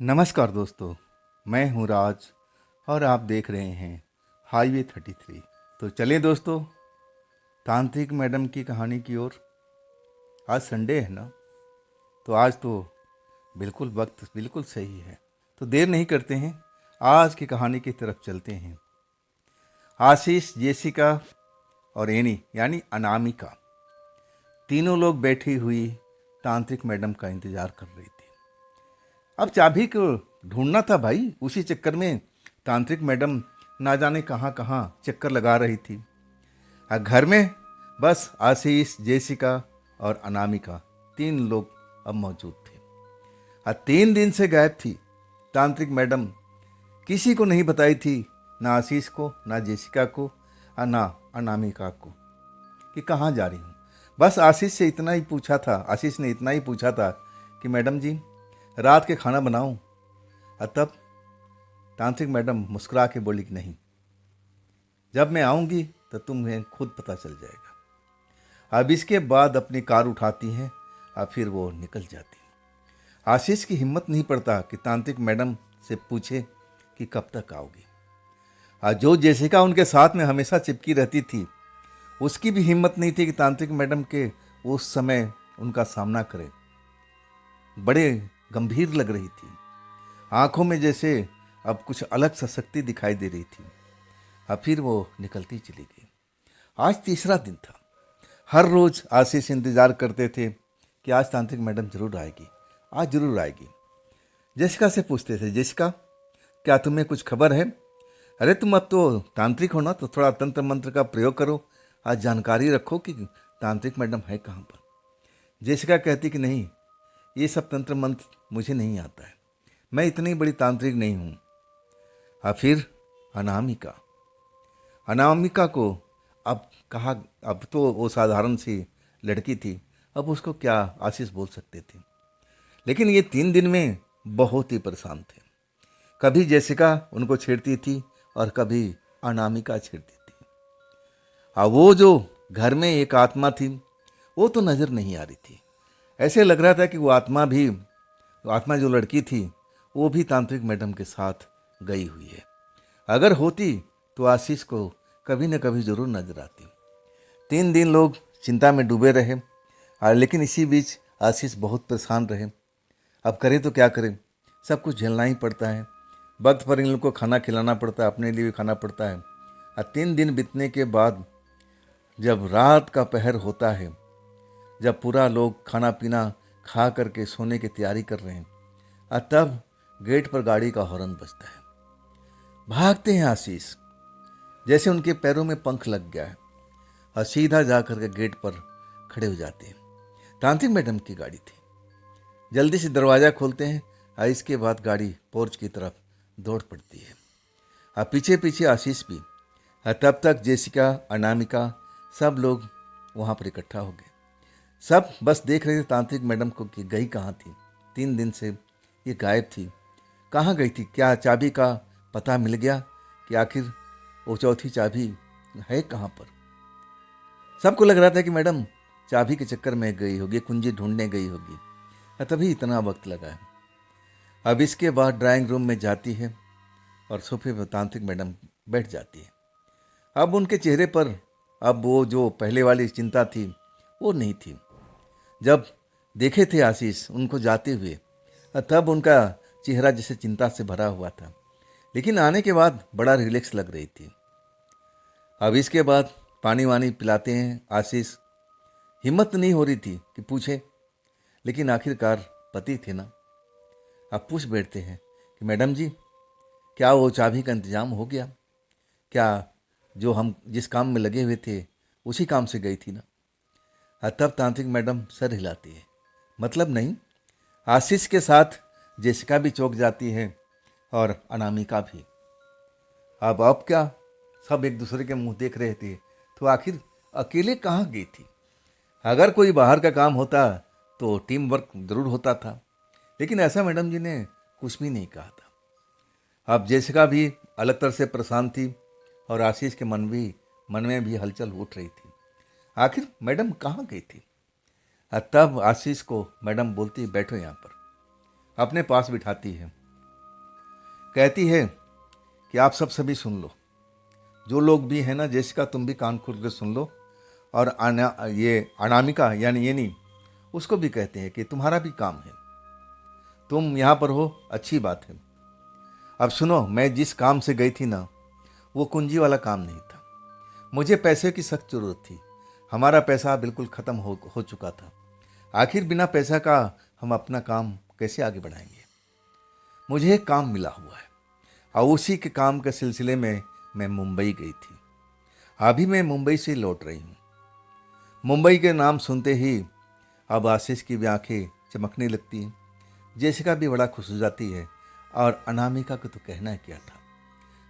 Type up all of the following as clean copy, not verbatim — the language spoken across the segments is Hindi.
नमस्कार दोस्तों, मैं हूं राज और आप देख रहे हैं हाईवे 33। तो चलिए दोस्तों, तांत्रिक मैडम की कहानी की ओर। आज संडे है ना, तो आज तो बिल्कुल वक्त बिल्कुल सही है। तो देर नहीं करते हैं, आज की कहानी की तरफ चलते हैं। आशीष, जेसिका और एनी यानी अनामिका, तीनों लोग बैठी हुई तांत्रिक मैडम का इंतजार कर रही थी। अब चाबी को ढूंढना था भाई, उसी चक्कर में तांत्रिक मैडम ना जाने कहाँ कहाँ चक्कर लगा रही थी। घर में बस आशीष, जेसिका और अनामिका, तीन लोग अब मौजूद थे। 3 दिन से गायब थी तांत्रिक मैडम। किसी को नहीं बताई थी, ना आशीष को, ना जेसिका को और ना अनामिका को, कि कहाँ जा रही हूँ। बस आशीष ने इतना ही पूछा था कि मैडम जी, रात के खाना बनाऊं? और तब तांत्रिक मैडम मुस्कुरा के बोली कि नहीं, जब मैं आऊंगी तो तुम्हें खुद पता चल जाएगा। अब इसके बाद अपनी कार उठाती हैं और फिर वो निकल जाती हैं। आशीष की हिम्मत नहीं पड़ता कि तांत्रिक मैडम से पूछे कि कब तक आओगी। और जो जेसिका उनके साथ में हमेशा चिपकी रहती थी, उसकी भी हिम्मत नहीं थी कि तांत्रिक मैडम के उस समय उनका सामना करे। बड़े गंभीर लग रही थी, आंखों में जैसे अब कुछ अलग सा शक्ति दिखाई दे रही थी। अब फिर वो निकलती चली गई। आज तीसरा दिन था। हर रोज आशीष इंतजार करते थे कि आज तांत्रिक मैडम जरूर आएगी, आज जरूर आएगी। जेसिका से पूछते थे, जेसिका क्या तुम्हें कुछ खबर है? अरे तुम अब तो तांत्रिक हो ना, तो थोड़ा तंत्र मंत्र का प्रयोग करो, आज जानकारी रखो कि तांत्रिक मैडम है कहाँ पर। जेसिका कहती कि नहीं, ये सब तंत्र मंत्र मुझे नहीं आता है, मैं इतनी बड़ी तांत्रिक नहीं हूँ। और फिर अनामिका अनामिका को अब कहा, अब तो वो साधारण सी लड़की थी, अब उसको क्या आशीष बोल सकते थे। लेकिन ये 3 दिन में बहुत ही परेशान थे। कभी जेसिका उनको छेड़ती थी और कभी अनामिका छेड़ती थी। वो जो घर में एक आत्मा थी, वो तो नज़र नहीं आ रही थी। ऐसे लग रहा था कि वो आत्मा जो लड़की थी, वो भी तांत्रिक मैडम के साथ गई हुई है। अगर होती तो आशीष को कभी न कभी जरूर नजर आती। 3 दिन लोग चिंता में डूबे रहे, लेकिन इसी बीच आशीष बहुत परेशान रहे। अब करें तो क्या करें, सब कुछ झेलना ही पड़ता है। वक्त पर इन लोग को खाना खिलाना पड़ता है, अपने लिए भी खाना पड़ता है। और 3 दिन बीतने के बाद जब रात का पहर होता है, जब पूरा लोग खाना पीना खा करके सोने की तैयारी कर रहे हैं, और तब गेट पर गाड़ी का हॉर्न बजता है। भागते हैं आशीष, जैसे उनके पैरों में पंख लग गया है, और सीधा जा करके गेट पर खड़े हो जाते हैं। तांत्रिक मैडम की गाड़ी थी। जल्दी से दरवाज़ा खोलते हैं और इसके बाद गाड़ी पोर्च की तरफ दौड़ पड़ती है, और पीछे पीछे आशीष भी। और तब तक जेसिका, अनामिका, सब लोग वहाँ पर इकट्ठा हो गए। सब बस देख रहे थे तांत्रिक मैडम को कि गई कहाँ थी। 3 दिन से ये गायब थी, कहाँ गई थी? क्या चाबी का पता मिल गया कि आखिर वो चौथी चाबी है कहाँ पर? सबको लग रहा था कि मैडम चाबी के चक्कर में गई होगी, कुंजी ढूंढने गई होगी, तभी इतना वक्त लगा है। अब इसके बाद ड्राइंग रूम में जाती है और सोफे पर तांत्रिक मैडम बैठ जाती है। अब उनके चेहरे पर अब वो जो पहले वाली चिंता थी वो नहीं थी। जब देखे थे आशीष उनको जाते हुए, तब उनका चेहरा जैसे चिंता से भरा हुआ था, लेकिन आने के बाद बड़ा रिलैक्स लग रही थी। अब इसके बाद पानी वानी पिलाते हैं आशीष। हिम्मत नहीं हो रही थी कि पूछे, लेकिन आखिरकार पति थे ना। अब पूछ बैठते हैं कि मैडम जी, क्या वो चाबी का इंतजाम हो गया? क्या जो हम जिस काम में लगे हुए थे उसी काम से गई थी ना? तब तांत्रिक मैडम सर हिलाती है, मतलब नहीं। आशीष के साथ जेसिका भी चौंक जाती है और अनामिका भी। अब क्या, सब एक दूसरे के मुंह देख रहे थे, तो आखिर अकेले कहाँ गई थी? अगर कोई बाहर का काम होता तो टीम वर्क जरूर होता था, लेकिन ऐसा मैडम जी ने कुछ भी नहीं कहा था। अब जेसिका भी अलग तरह से परेशान थी और आशीष के मन में भी हलचल उठ रही थी। आखिर मैडम कहाँ गई थी? तब आशीष को मैडम बोलती, बैठो यहाँ पर, अपने पास बिठाती है। कहती है कि आप सब सभी सुन लो, जो लोग भी हैं ना, जैसिका तुम भी कान खोल कर सुन लो। और ये अनामिका यानी ये नहीं, उसको भी कहते हैं कि तुम्हारा भी काम है, तुम यहाँ पर हो, अच्छी बात है। अब सुनो, मैं जिस काम से गई थी ना, वो कुंजी वाला काम नहीं था। मुझे पैसे की सख्त जरूरत थी। हमारा पैसा बिल्कुल ख़त्म हो चुका था। आखिर बिना पैसा का हम अपना काम कैसे आगे बढ़ाएंगे। मुझे एक काम मिला हुआ है और उसी के काम के सिलसिले में मैं मुंबई गई थी। अभी मैं मुंबई से लौट रही हूँ। मुंबई के नाम सुनते ही अब आशीष की भी आंखें चमकने लगती हैं। जेसिका भी बड़ा खुश हो जाती है और अनामिका को तो कहना है क्या था,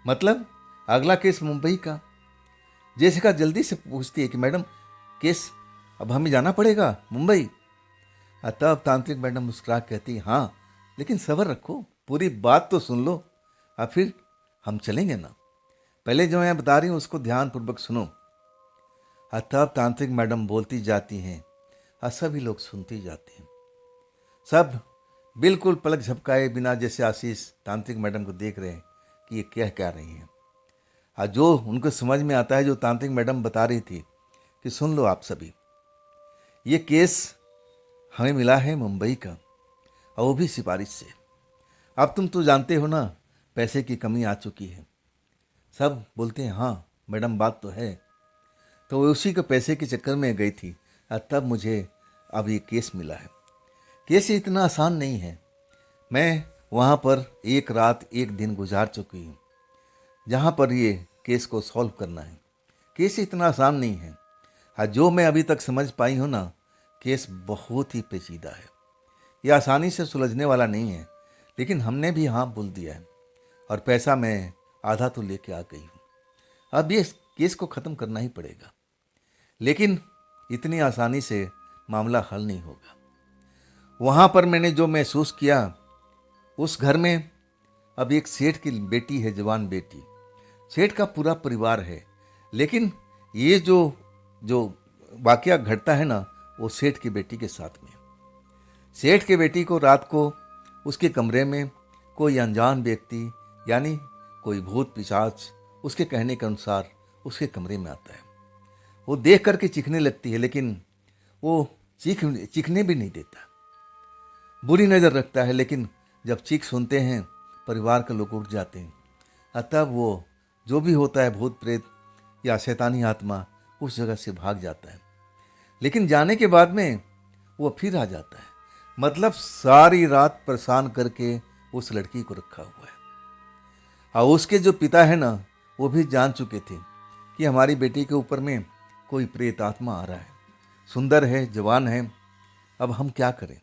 मतलब अगला केस मुंबई का। जेसिका जल्दी से पूछती है कि मैडम, केस अब हमें जाना पड़ेगा मुंबई। तब तांत्रिक मैडम मुस्कुरा कहती, हाँ लेकिन सब्र रखो, पूरी बात तो सुन लो, और फिर हम चलेंगे ना। पहले जो मैं बता रही हूँ उसको ध्यानपूर्वक सुनो। तब तांत्रिक मैडम बोलती जाती हैं और सभी लोग सुनते जाते हैं। सब बिल्कुल पलक झपकाए बिना जैसे आशीष तांत्रिक मैडम को देख रहे हैं कि ये क्या रही हैं। जो उनको समझ में आता है, जो तांत्रिक मैडम बता रही थी कि सुन लो आप सभी, ये केस हमें मिला है मुंबई का, और वो भी सिफारिश से। अब तुम तो जानते हो ना, पैसे की कमी आ चुकी है। सब बोलते हैं हाँ मैडम, बात तो है। तो वो उसी के पैसे के चक्कर में गई थी और तब मुझे अब ये केस मिला है। केस इतना आसान नहीं है। मैं वहाँ पर एक रात एक दिन गुजार चुकी हूँ जहाँ पर ये केस को सॉल्व करना है। केस इतना आसान नहीं है। जो मैं अभी तक समझ पाई हूँ ना, केस बहुत ही पेचीदा है। ये आसानी से सुलझने वाला नहीं है। लेकिन हमने भी हाँ बोल दिया है और पैसा मैं आधा तो लेके आ गई हूँ। अब ये केस को ख़त्म करना ही पड़ेगा। लेकिन इतनी आसानी से मामला हल नहीं होगा। वहाँ पर मैंने जो महसूस किया, उस घर में अब एक सेठ की बेटी है, जवान बेटी। सेठ का पूरा परिवार है। लेकिन ये जो वाकया घटता है ना, वो सेठ की बेटी के साथ में। सेठ की बेटी को रात को उसके कमरे में कोई अनजान व्यक्ति यानी कोई भूत पिशाच उसके कहने के अनुसार उसके कमरे में आता है। वो देख करके चीखने लगती है, लेकिन वो चीखने भी नहीं देता। बुरी नज़र रखता है, लेकिन जब चीख सुनते हैं परिवार के लोग उठ जाते हैं। तब वो जो भी होता है, भूत प्रेत या शैतानी आत्मा, उस जगह से भाग जाता है। लेकिन जाने के बाद में वो फिर आ जाता है। मतलब सारी रात परेशान करके उस लड़की को रखा हुआ है। और उसके जो पिता है ना, वो भी जान चुके थे कि हमारी बेटी के ऊपर में कोई प्रेत आत्मा आ रहा है। सुंदर है, जवान है, अब हम क्या करें।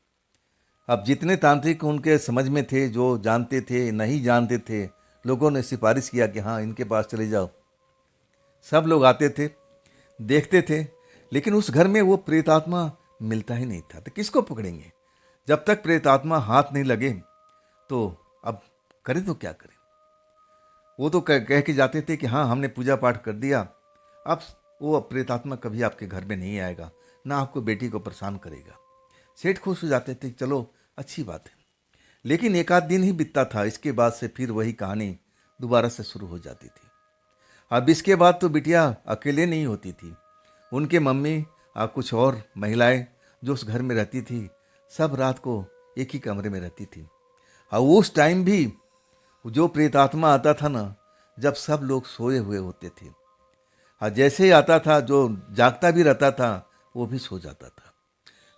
अब जितने तांत्रिक उनके समझ में थे, जो जानते थे नहीं जानते थे, लोगों ने सिफारिश किया कि हाँ इनके पास चले जाओ। सब लोग आते थे, देखते थे, लेकिन उस घर में वो प्रेतात्मा मिलता ही नहीं था। तो किसको पकड़ेंगे। जब तक प्रेतात्मा हाथ नहीं लगे तो अब करें तो क्या करें। वो तो कह के जाते थे कि हाँ हमने पूजा पाठ कर दिया, अब वो प्रेतात्मा कभी आपके घर में नहीं आएगा, ना आपको बेटी को परेशान करेगा। सेठ खुश हो जाते थे, चलो अच्छी बात है। लेकिन एक आध दिन ही बीतता था, इसके बाद से फिर वही कहानी दोबारा से शुरू हो जाती थी। अब इसके बाद तो बिटिया अकेले नहीं होती थी। उनके मम्मी और कुछ और महिलाएं जो उस घर में रहती थी, सब रात को एक ही कमरे में रहती थी। और उस टाइम भी जो प्रेतात्मा आता था ना, जब सब लोग सोए हुए होते थे, और जैसे ही आता था, जो जागता भी रहता था वो भी सो जाता था।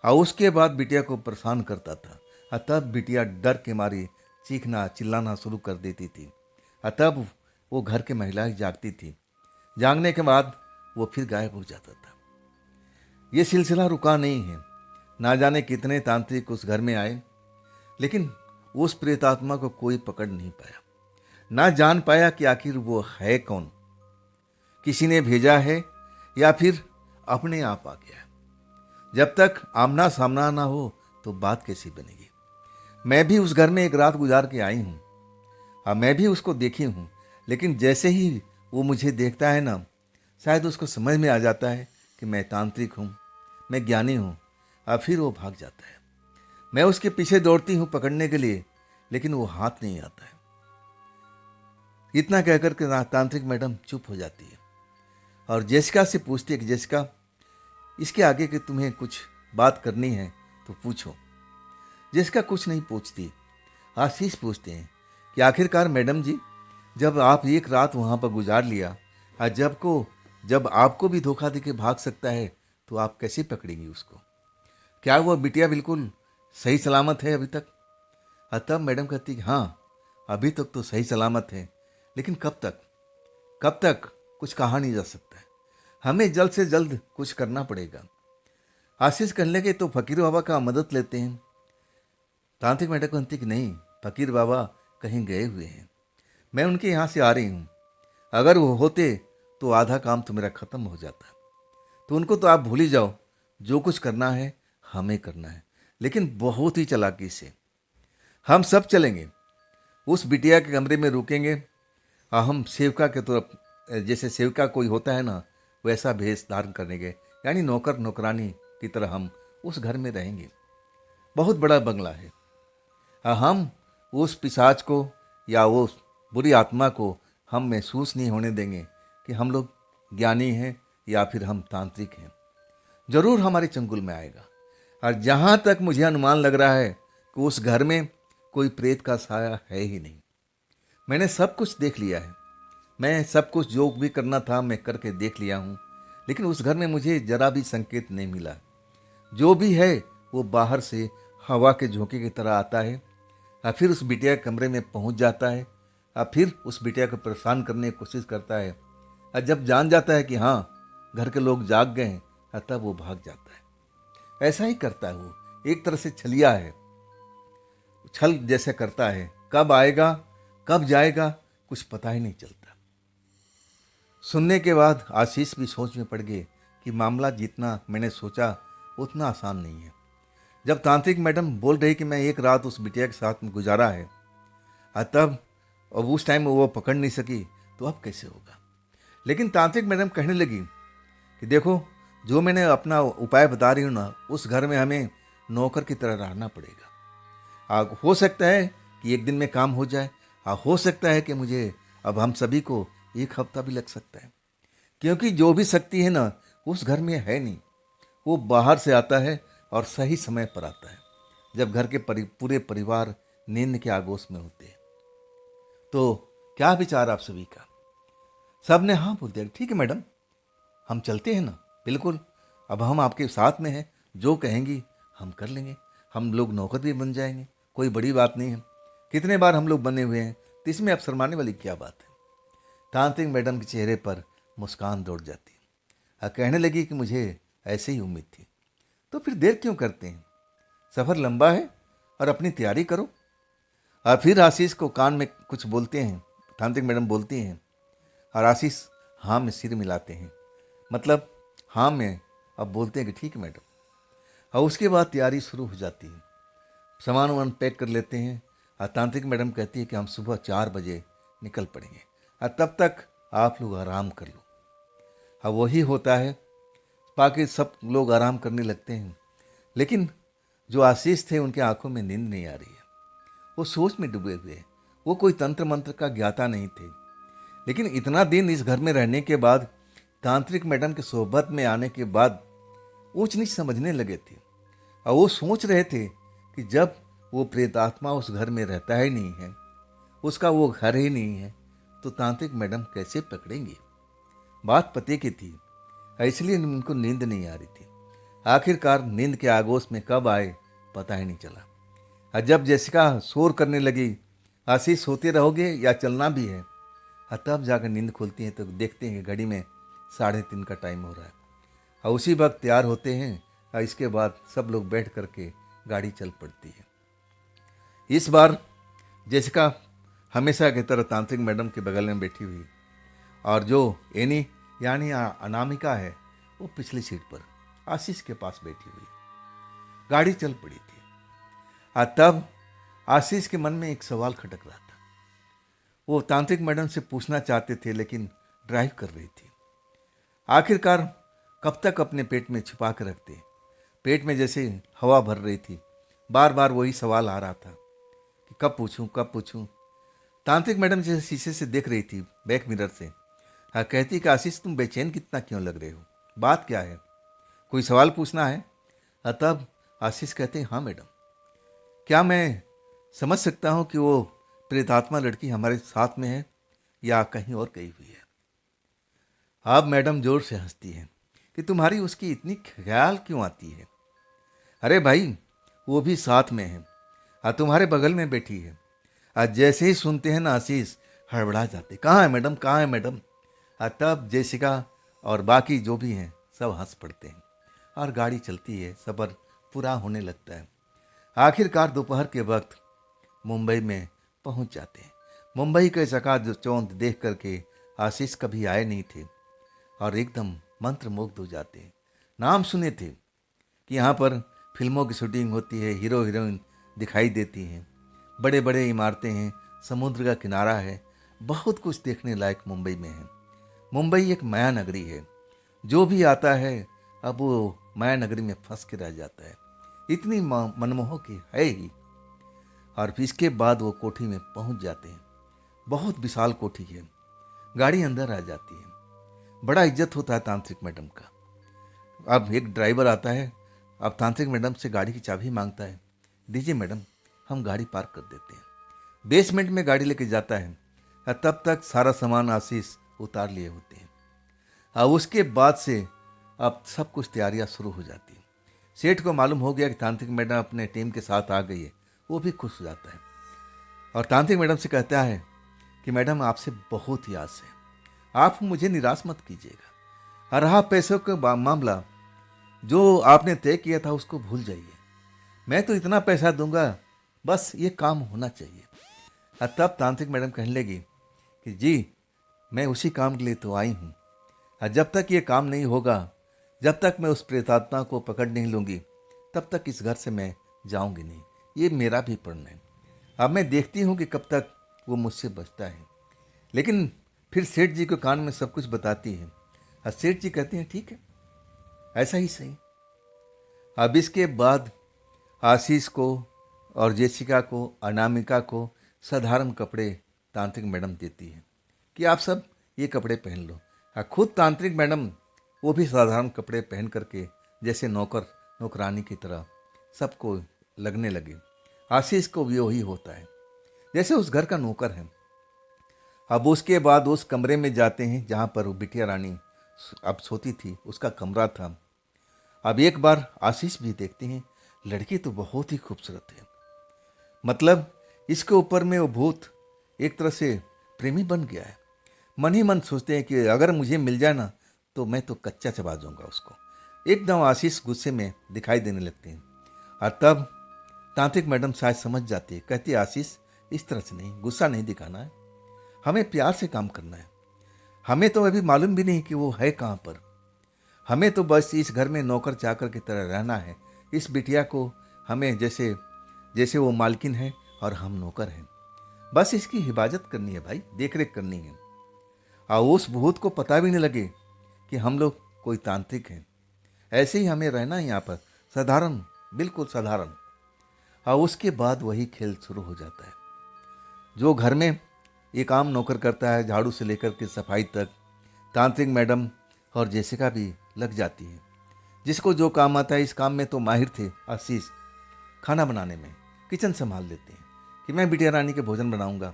और उसके बाद बिटिया को परेशान करता था। और तब बिटिया डर के मारी चीखना चिल्लाना शुरू कर देती थी। और तब वो घर के महिलाएं जागती थी। जागने के बाद वो फिर गायब हो जाता था। ये सिलसिला रुका नहीं है। ना जाने कितने तांत्रिक उस घर में आए, लेकिन उस प्रेतात्मा को कोई पकड़ नहीं पाया। ना जान पाया कि आखिर वो है कौन, किसी ने भेजा है या फिर अपने आप आ गया। जब तक आमना सामना ना हो तो बात कैसी बनेगी। मैं भी उस घर में एक रात गुजार के आई हूँ। हाँ, मैं भी उसको देखी हूँ। लेकिन जैसे ही वो मुझे देखता है ना, शायद उसको समझ में आ जाता है कि मैं तांत्रिक हूँ, मैं ज्ञानी हूँ, और फिर वो भाग जाता है। मैं उसके पीछे दौड़ती हूँ पकड़ने के लिए, लेकिन वो हाथ नहीं आता है। इतना कहकर के तांत्रिक मैडम चुप हो जाती है और जेसिका से पूछती है कि जेसिका, इसके आगे कि तुम्हें कुछ बात करनी है तो पूछो। जेसिका कुछ नहीं पूछती। आशीष पूछते हैं कि आखिरकार मैडम जी, जब आप एक रात वहाँ पर गुजार लिया और जब आपको भी धोखा देके भाग सकता है तो आप कैसे पकड़ेंगी उसको? क्या वो बिटिया बिल्कुल सही सलामत है अभी तक? तब मैडम कहती कि हाँ, अभी तक तो सही सलामत है, लेकिन कब तक कुछ कहा नहीं जा सकता है। हमें जल्द से जल्द कुछ करना पड़ेगा। आशीष कहने लगे तो फकीर बाबा का मदद लेते हैं। तांत्रिक मैडम कहती कि नहीं, फकीर बाबा कहीं गए हुए हैं, मैं उनके यहाँ से आ रही हूँ। अगर वो होते तो आधा काम तो मेरा खत्म हो जाता। तो उनको तो आप भूल ही जाओ, जो कुछ करना है हमें करना है, लेकिन बहुत ही चालाकी से। हम सब चलेंगे, उस बिटिया के कमरे में रुकेंगे और हम सेवका के तरफ, जैसे सेवका कोई होता है ना, वैसा भेष धारण करेंगे, यानी नौकर नौकरानी की तरह हम उस घर में रहेंगे। बहुत बड़ा बंगला है। हम उस पिशाच को या उस बुरी आत्मा को हम महसूस नहीं होने देंगे कि हम लोग ज्ञानी हैं या फिर हम तांत्रिक हैं। जरूर हमारे चंगुल में आएगा। और जहाँ तक मुझे अनुमान लग रहा है कि उस घर में कोई प्रेत का साया है ही नहीं। मैंने सब कुछ देख लिया है, मैं सब कुछ जो भी करना था मैं करके देख लिया हूँ, लेकिन उस घर में मुझे जरा भी संकेत नहीं मिला। जो भी है वो बाहर से हवा के झोंके की तरह आता है और फिर उस बिटिया के कमरे में पहुंच जाता है और फिर उस बिटिया को परेशान करने की कोशिश करता है। और जब जान जाता है कि हाँ, घर के लोग जाग गए हैं, तब वो भाग जाता है। ऐसा ही करता है वो, एक तरह से छलिया है, छल जैसे करता है। कब आएगा कब जाएगा कुछ पता ही नहीं चलता। सुनने के बाद आशीष भी सोच में पड़ गए कि मामला जितना मैंने सोचा उतना आसान नहीं है। जब तांत्रिक मैडम बोल रही कि मैं एक रात उस बिटिया के साथ में गुजारा है, तब अब उस टाइम वो पकड़ नहीं सकी, तो अब कैसे होगा? लेकिन तांत्रिक मैडम कहने लगी कि देखो, जो मैंने अपना उपाय बता रही हूँ ना, उस घर में हमें नौकर की तरह रहना पड़ेगा। हो सकता है कि एक दिन में काम हो जाए, हो सकता है कि मुझे अब हम सभी को एक हफ्ता भी लग सकता है, क्योंकि जो भी शक्ति है ना उस घर में है नहीं। वो बाहर से आता है और सही समय पर आता है, जब घर के पूरे परिवार नींद के आगोश में होते हैं। तो क्या विचार आप सभी का? सब ने हाँ बोल दिया, ठीक है मैडम, हम चलते हैं ना, बिल्कुल, अब हम आपके साथ में हैं, जो कहेंगी हम कर लेंगे, हम लोग नौकर भी बन जाएंगे, कोई बड़ी बात नहीं है, कितने बार हम लोग बने हुए हैं, तो इसमें अब शर्माने वाली क्या बात है? तांत्रिक मैडम के चेहरे पर मुस्कान दौड़ जाती और कहने लगी कि मुझे ऐसे ही उम्मीद थी। तो फिर देर क्यों करते हैं, सफ़र लंबा है और अपनी तैयारी करो। और फिर आशीष को कान में कुछ बोलते हैं, तांत्रिक मैडम बोलती हैं और आशीष हाँ में सिर मिलाते हैं, मतलब हाँ में अब बोलते हैं कि ठीक है मैडम। और उसके बाद तैयारी शुरू हो जाती है, सामान वामान पैक कर लेते हैं और तांत्रिक मैडम कहती है कि हम सुबह 4 बजे निकल पड़ेंगे और तब तक आप लोग आराम कर लो। हाँ, वही होता है, बाकी सब लोग आराम करने लगते हैं, लेकिन जो आशीष थे उनके आंखों में नींद नहीं आ रही है, वो सोच में डूबे हुए हैं। वो कोई तंत्र मंत्र का ज्ञाता नहीं थे, लेकिन इतना दिन इस घर में रहने के बाद, तांत्रिक मैडम की सोहबत में आने के बाद ऊंच नीच समझने लगे थे। और वो सोच रहे थे कि जब वो प्रेतात्मा उस घर में रहता ही नहीं है, उसका वो घर ही नहीं है, तो तांत्रिक मैडम कैसे पकड़ेंगे? बात पते की थी, इसलिए उनको नींद नहीं आ रही थी। आखिरकार नींद के आगोश में कब आए पता ही नहीं चला। और जब जेसिका शोर करने लगी, आशीष सोते रहोगे या चलना भी है, तब जाकर नींद खुलती है तो देखते हैं घड़ी में 3:30 का टाइम हो रहा है। और उसी वक्त तैयार होते हैं और इसके बाद सब लोग बैठ करके गाड़ी चल पड़ती है। इस बार जेसिका हमेशा की तरह तांत्रिक मैडम के बगल में बैठी हुई, और जो एनी यानी अनामिका है वो पिछली सीट पर आशीष के पास बैठी हुई। गाड़ी चल पड़ी थी और तब आशीष के मन में एक सवाल खटक रहा था। वो तांत्रिक मैडम से पूछना चाहते थे, लेकिन ड्राइव कर रही थी। आखिरकार कब तक अपने पेट में छुपा कर रखते? पेट में जैसे हवा भर रही थी, बार बार वही सवाल आ रहा था कि कब पूछूं कब पूछूं। तांत्रिक मैडम जैसे शीशे से देख रही थी बैक मिरर से। हाँ, कहती कि आशीष तुम बेचैन कितना क्यों लग रहे हो, बात क्या है, कोई सवाल पूछना है? तब आशीष कहते हैं हाँ मैडम, क्या मैं समझ सकता हूँ कि वो प्रेतात्मा लड़की हमारे साथ में है या कहीं और गई हुई है? अब मैडम जोर से हंसती है कि तुम्हारी उसकी इतनी ख्याल क्यों आती है? अरे भाई, वो भी साथ में है, तुम्हारे बगल में बैठी है। आज जैसे ही सुनते हैं ना आशीष हड़बड़ा जाते, कहाँ है मैडम, कहाँ है मैडम? तब जेसिका और बाकी जो भी हैं सब हंस पड़ते हैं और गाड़ी चलती है, सफ़र पूरा होने लगता है। आखिरकार दोपहर के वक्त मुंबई में पहुंच जाते हैं। मुंबई के चकाचौंध देख करके आशीष कभी आए नहीं थे और एकदम मंत्रमुग्ध हो जाते हैं। नाम सुने थे कि यहाँ पर फिल्मों की शूटिंग होती है, हीरो हीरोइन दिखाई देती हैं, बड़े बड़े इमारतें हैं, समुद्र का किनारा है, बहुत कुछ देखने लायक मुंबई में है। मुंबई एक माया नगरी है, जो भी आता है अब वो माया नगरी में फंस के रह जाता है, इतनी मनमोहक है ही। और फिर इसके बाद वो कोठी में पहुंच जाते हैं। बहुत विशाल कोठी है, गाड़ी अंदर आ जाती है, बड़ा इज्जत होता है तांत्रिक मैडम का। अब एक ड्राइवर आता है, अब तांत्रिक मैडम से गाड़ी की चाबी मांगता है, दीजिए मैडम, हम गाड़ी पार्क कर देते हैं। बेसमेंट में गाड़ी लेके जाता है, तब तक सारा सामान आशीष उतार लिए होते हैं। अब उसके बाद से अब सब कुछ तैयारियां शुरू हो जाती हैं। सेठ को मालूम हो गया कि तांत्रिक मैडम अपने टीम के साथ आ गई है, वो भी खुश हो जाता है और तांत्रिक मैडम से कहता है कि मैडम आपसे बहुत ही आस है, आप मुझे निराश मत कीजिएगा। रहा पैसों का मामला, जो आपने तय किया था उसको भूल जाइए, मैं तो इतना पैसा दूंगा, बस ये काम होना चाहिए। तब तांत्रिक मैडम कहने लगी कि जी, मैं उसी काम के लिए तो आई हूँ, जब तक ये काम नहीं होगा, जब तक मैं उस प्रेतात्मा को पकड़ नहीं लूँगी, तब तक इस घर से मैं जाऊँगी नहीं, ये मेरा भी प्रण है। अब मैं देखती हूँ कि कब तक वो मुझसे बचता है। लेकिन फिर सेठ जी को कान में सब कुछ बताती है और सेठ जी कहते हैं ठीक है, ऐसा ही सही। अब इसके बाद आशीष को और जेसिका को, अनामिका को साधारण कपड़े तांत्रिक मैडम देती है कि आप सब ये कपड़े पहन लो। खुद तांत्रिक मैडम वो भी साधारण कपड़े पहन करके जैसे नौकर नौकरानी की तरह सबको लगने लगे। आशीष को भी वही होता है जैसे उस घर का नौकर है। अब उसके बाद उस कमरे में जाते हैं जहाँ पर वो बिटिया रानी अब सोती थी, उसका कमरा था। अब एक बार आशीष भी देखते हैं, लड़की तो बहुत ही खूबसूरत है, मतलब इसके ऊपर में वो भूत एक तरह से प्रेमी बन गया है। मन ही मन सोचते हैं कि अगर मुझे मिल जाए ना तो मैं तो कच्चा चबा दूंगा उसको। एकदम आशीष गुस्से में दिखाई देने लगते हैं और तब तांत्रिक मैडम शायद समझ जाती है, कहती है आशीष इस तरह से नहीं, गुस्सा नहीं दिखाना है, हमें प्यार से काम करना है। हमें तो अभी मालूम भी नहीं कि वो है कहाँ पर, हमें तो बस इस घर में नौकर चाकर की तरह रहना है। इस बिटिया को हमें जैसे जैसे वो मालकिन है और हम नौकर हैं, बस इसकी हिफाजत करनी है भाई, देख रेख करनी है। और उस भूत को पता भी नहीं लगे कि हम लोग कोई तांत्रिक हैं। ऐसे ही हमें रहना है यहाँ पर, साधारण, बिल्कुल साधारण। और उसके बाद वही खेल शुरू हो जाता है। जो घर में एक आम नौकर करता है, झाड़ू से लेकर के सफाई तक, तांत्रिक मैडम और जेसिका भी लग जाती है। जिसको जो काम आता है, इस काम में तो माहिर थे आशीष, खाना बनाने में किचन संभाल लेते हैं कि मैं बिटिया रानी के भोजन बनाऊंगा,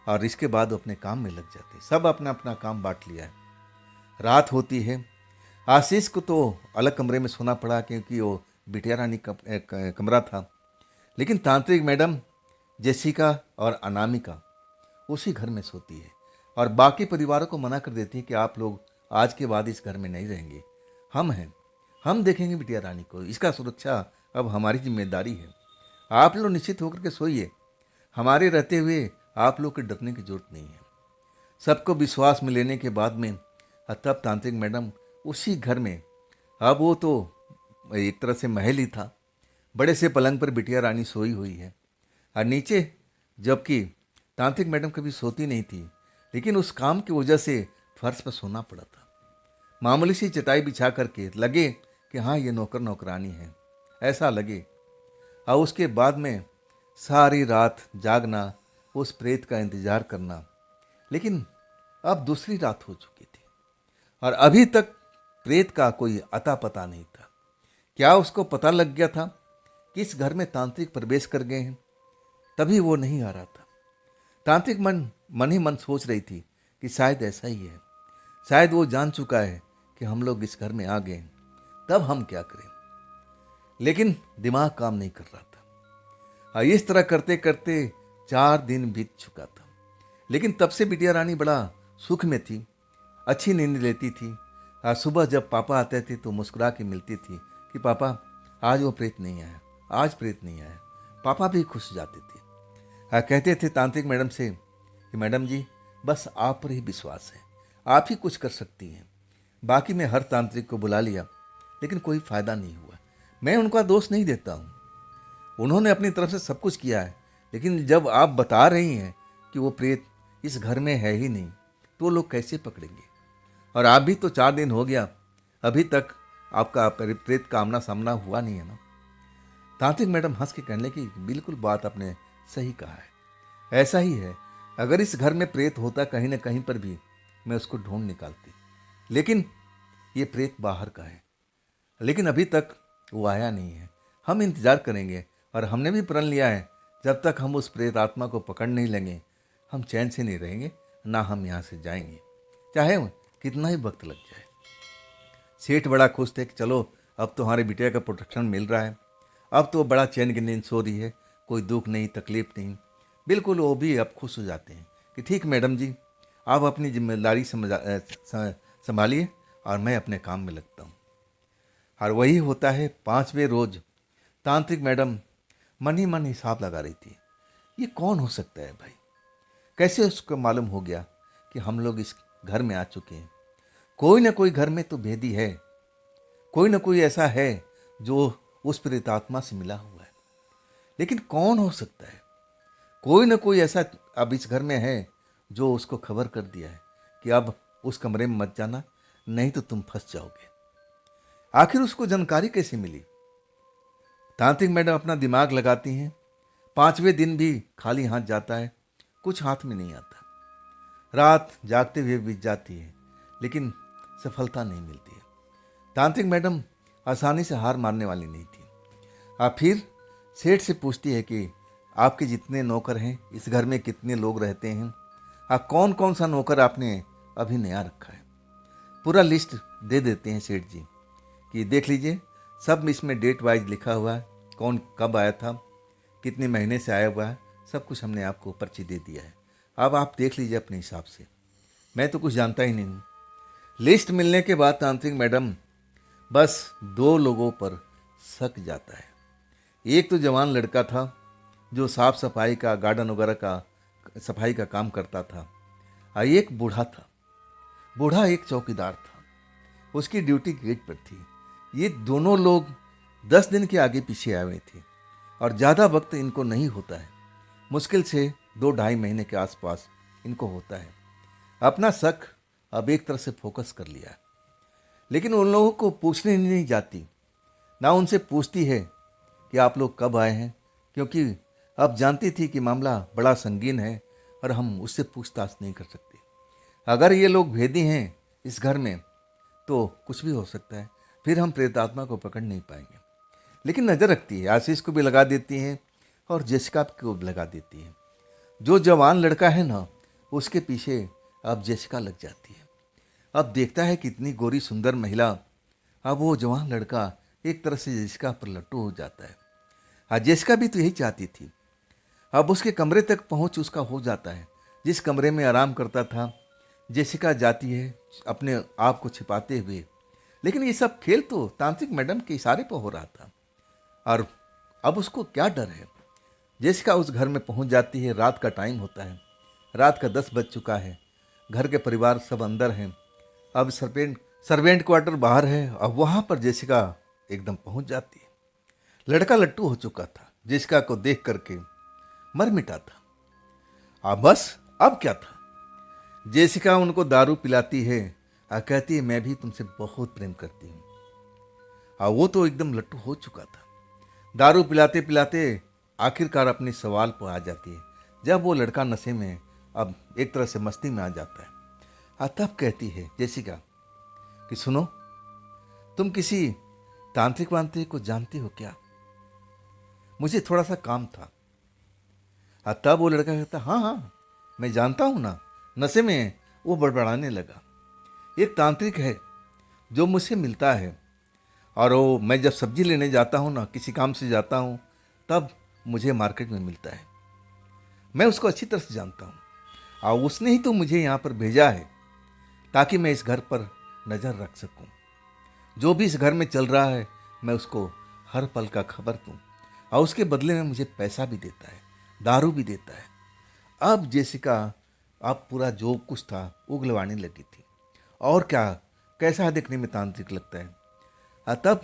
और इसके बाद वो अपने काम में लग जाते हैं। सब अपना अपना काम बांट लिया है। रात होती है, आशीष को तो अलग कमरे में सोना पड़ा क्योंकि वो बिटिया रानी कमरा था, लेकिन तांत्रिक मैडम, जेसिका और अनामिका उसी घर में सोती है और बाकी परिवारों को मना कर देती है कि आप लोग आज के बाद इस घर में नहीं रहेंगे, हम हैं, हम देखेंगे बिटिया रानी को, इसका सुरक्षा अब हमारी जिम्मेदारी है। आप लोग निश्चित होकर के सोइए, हमारे रहते हुए आप लोग को डरने की जरूरत नहीं है। सबको विश्वास में लेने के बाद में तब तांत्रिक मैडम उसी घर में, अब वो तो एक तरह से महल ही था, बड़े से पलंग पर बिटिया रानी सोई हुई है और नीचे, जबकि तांत्रिक मैडम कभी सोती नहीं थी, लेकिन उस काम की वजह से फर्श पर सोना पड़ा था। मामूली सी चटाई बिछा करके लगे कि हाँ ये नौकर नौकरानी है, ऐसा लगे। और उसके बाद में सारी रात जागना, उस प्रेत का इंतजार करना। लेकिन अब दूसरी रात हो चुकी थी और अभी तक प्रेत का कोई अता पता नहीं था। क्या उसको पता लग गया था कि इस घर में तांत्रिक प्रवेश कर गए हैं? तभी वो नहीं आ रहा था। तांत्रिक मन ही मन सोच रही थी कि शायद ऐसा ही है, शायद वो जान चुका है कि हम लोग इस घर में आ गए हैं, तब हम क्या करें। लेकिन दिमाग काम नहीं कर रहा था और इस तरह करते करते 4 दिन बीत चुका था। लेकिन तब से बिटिया रानी बड़ा सुख में थी, अच्छी नींद लेती थी और सुबह जब पापा आते थे तो मुस्कुरा के मिलती थी कि पापा आज वो प्रेत नहीं आया, आज प्रेत नहीं आया। पापा भी खुश जाते थे। कहते थे तांत्रिक मैडम से कि मैडम जी बस आप पर ही विश्वास है, आप ही कुछ कर सकती हैं। बाकी मैं हर तांत्रिक को बुला लिया लेकिन कोई फायदा नहीं हुआ। मैं उनका दोष नहीं देता हूँ, उन्होंने अपनी तरफ से सब कुछ किया है, लेकिन जब आप बता रही हैं कि वो प्रेत इस घर में है ही नहीं तो लोग कैसे पकड़ेंगे। और आप भी तो 4 दिन हो गया, अभी तक आपका प्रेत का आमना सामना हुआ नहीं है ना। तांत्रिक मैडम हंस के कहने की बिल्कुल बात आपने सही कहा है, ऐसा ही है। अगर इस घर में प्रेत होता कहीं ना कहीं पर भी मैं उसको ढूंढ निकालती, लेकिन ये प्रेत बाहर का है। लेकिन अभी तक वो आया नहीं है। हम इंतजार करेंगे और हमने भी प्रण लिया है जब तक हम उस प्रेत आत्मा को पकड़ नहीं लेंगे हम चैन से नहीं रहेंगे, ना हम यहाँ से जाएंगे, चाहे कितना ही वक्त लग जाए। सेठ बड़ा खुश थे कि चलो अब तो हमारे बिटिया का प्रोटेक्शन मिल रहा है, अब तो बड़ा चैन की नींद सो रही है, कोई दुख नहीं तकलीफ नहीं। बिल्कुल वो भी अब खुश हो जाते हैं कि ठीक मैडम जी आप अपनी जिम्मेदारी संभालिए और मैं अपने काम में लगता हूँ। और वही होता है 5वें रोज तांत्रिक मैडम मन ही मन हिसाब लगा रही थी, ये कौन हो सकता है भाई, कैसे उसको मालूम हो गया कि हम लोग इस घर में आ चुके हैं। कोई ना कोई घर में तो भेदी है, कोई ना कोई ऐसा है जो उस प्रेतात्मा से मिला हुआ है, लेकिन कौन हो सकता है। कोई ना कोई ऐसा अब इस घर में है जो उसको खबर कर दिया है कि अब उस कमरे में मत जाना, नहीं तो तुम फंस जाओगे। आखिर उसको जानकारी कैसे मिली? तांत्रिक मैडम अपना दिमाग लगाती हैं, 5वें दिन भी खाली हाथ जाता है, कुछ हाथ में नहीं आता। रात जागते हुए बीत जाती है लेकिन सफलता नहीं मिलती है। तांत्रिक मैडम आसानी से हार मारने वाली नहीं थी। आप फिर सेठ से पूछती है कि आपके जितने नौकर हैं इस घर में कितने लोग रहते हैं, आप कौन कौन सा नौकर आपने अभी नया रखा है। पूरा लिस्ट दे देते हैं सेठ जी कि देख लीजिए सब इसमें डेट वाइज लिखा हुआ है, कौन कब आया था, कितने महीने से आया हुआ है, सब कुछ हमने आपको पर्ची दे दिया है, अब आप देख लीजिए अपने हिसाब से, मैं तो कुछ जानता ही नहीं हूँ। लिस्ट मिलने के बाद तांत्रिक मैडम बस 2 लोगों पर शक जाता है। एक तो जवान लड़का था जो साफ सफाई का गार्डन वगैरह का सफाई का काम करता था, और एक बूढ़ा था। बूढ़ा एक चौकीदार था, उसकी ड्यूटी गेट पर थी। ये दोनों लोग 10 दिन के आगे पीछे आए हुए थे और ज़्यादा वक्त इनको नहीं होता है, मुश्किल से 2-2.5 महीने के आसपास इनको होता है। अपना शक अब एक तरह से फोकस कर लिया, लेकिन उन लोगों को पूछने नहीं जाती, ना उनसे पूछती है कि आप लोग कब आए हैं, क्योंकि अब जानती थी कि मामला बड़ा संगीन है और हम उससे पूछताछ नहीं कर सकते। अगर ये लोग भेदी हैं इस घर में तो कुछ भी हो सकता है, फिर हम प्रेतात्मा को पकड़ नहीं पाएंगे। लेकिन नज़र रखती है, आशीष को भी लगा देती हैं और जेसिका को भी लगा देती है। जो जवान लड़का है ना उसके पीछे अब जेसिका लग जाती है। अब देखता है कि इतनी गोरी सुंदर महिला, अब वो जवान लड़का एक तरह से जेसिका पर लट्टू हो जाता है। हाँ, जेसिका भी तो यही चाहती थी। अब उसके कमरे तक पहुंच उसका हो जाता है, जिस कमरे में आराम करता था। जेसिका जाती है अपने आप को छिपाते हुए, लेकिन ये सब खेल तो तांत्रिक मैडम के इशारे पर हो रहा था और अब उसको क्या डर है। जेसिका उस घर में पहुंच जाती है, रात का टाइम होता है, रात का 10 बज चुका है, घर के परिवार सब अंदर हैं। अब सर्वेंट क्वार्टर बाहर है, अब वहाँ पर जेसिका एकदम पहुंच जाती है। लड़का लट्टू हो चुका था, जेसिका को देख करके मर मिटा था। बस अब क्या था, जेसिका उनको दारू पिलाती है और कहती है मैं भी तुमसे बहुत प्रेम करती हूँ। वो तो एकदम लट्टू हो चुका था। दारू पिलाते पिलाते आखिरकार अपने सवाल पर आ जाती है। जब वो लड़का नशे में अब एक तरह से मस्ती में आ जाता है, तब कहती है जेसिका कि सुनो, तुम किसी तांत्रिक वांत्रिक को जानती हो क्या? मुझे थोड़ा सा काम था। तब वो लड़का कहता, हाँ हाँ मैं जानता हूँ ना। नशे में वो बड़बड़ाने लगा। एक तांत्रिक है जो मुझसे मिलता है, और वो मैं जब सब्जी लेने जाता हूँ ना, किसी काम से जाता हूँ, तब मुझे मार्केट में मिलता है। मैं उसको अच्छी तरह से जानता हूँ, और उसने ही तो मुझे यहाँ पर भेजा है ताकि मैं इस घर पर नज़र रख सकूँ। जो भी इस घर में चल रहा है मैं उसको हर पल का खबर दूँ, और उसके बदले में मुझे पैसा भी देता है, दारू भी देता है। अब जेसिका अब पूरा जो कुछ था उगलवाने लगी थी। और क्या, कैसा देखने में तांत्रिक लगता है। तब